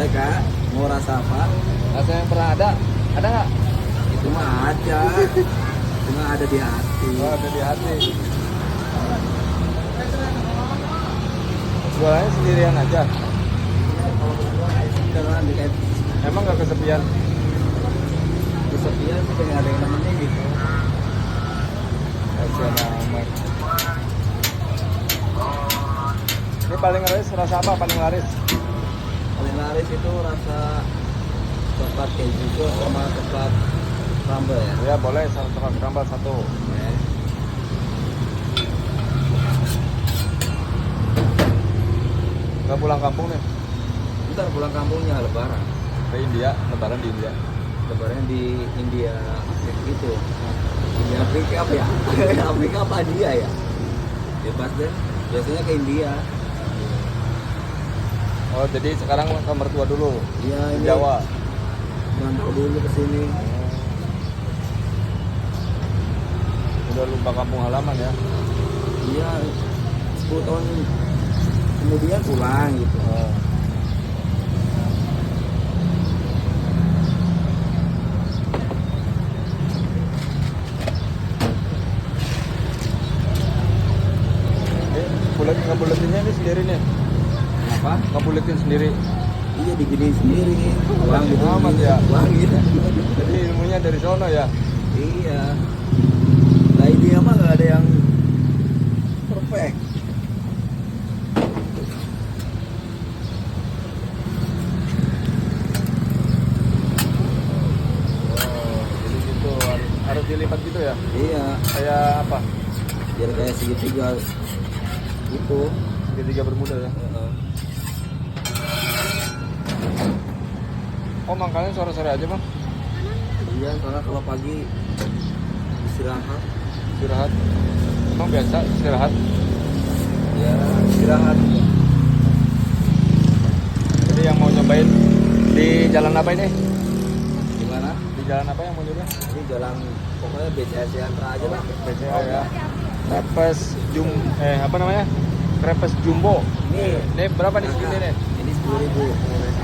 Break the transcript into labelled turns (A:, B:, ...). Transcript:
A: Kak, mau rasa apa?
B: Rasa yang pernah ada nggak?
A: Itu mah ada. Cuma ada di hati.
B: Oh, ada di hati. Jualannya sendirian aja.
A: Karena di kayak
B: Emang nggak kesepian?
A: kesepian sih kayak ada yang namanya gitu.
B: Kasihan amat. Ini paling laris rasa apa? Paling laris?
A: Paling laris itu rasa coklat keju sama coklat crumble ya.
B: Ya boleh, satu tambah satu.
A: Ya.
B: Nggak pulang kampung nih?
A: Ntar pulang kampungnya lebaran.
B: Ke India, lebaran di India.
A: Lebaran di India gitu. India Afrika apa ya? Afrika apa dia ya? Bebas deh. Biasanya ke India.
B: Oh jadi sekarang ke mertua dulu?
A: Iya
B: Di
A: ini.
B: Jawa?
A: Rantau dulu ke sini.
B: Udah lupa kampung halaman ya?
A: Iya 10 tahun kemudian pulang gitu.
B: Oh. Ngebuletinnya ini sendiri nih?
A: Apa?
B: Ngebuletin sendiri?
A: Iya diginiin sendiri. Pulang gitu.
B: Amat ya?
A: Pulang gitu.
B: Jadi ilmunya dari sono ya?
A: Iya. Nah India mah gak ada yang perfect.
B: Oh, jadi gitu, harus dilipat gitu ya?
A: Iya.
B: Kayak apa?
A: Biar kayak segitiga gitu.
B: Segitiga bermuda ya? Oh mangkalnya sore-sore aja bang?
A: Iya karena kalau pagi istirahat.
B: Istirahat? Emang biasa istirahat?
A: Ya istirahat.
B: Jadi yang mau nyobain di jalan apa ini?
A: Gimana?
B: Di jalan apa yang mau nyobain?
A: Ini jalan pokoknya BCS Yantra aja lah.
B: BCA ya. Krepes apa namanya? Krepes Jumbo.
A: Ini
B: Ini berapa nih segini nih?
A: ini 10.000.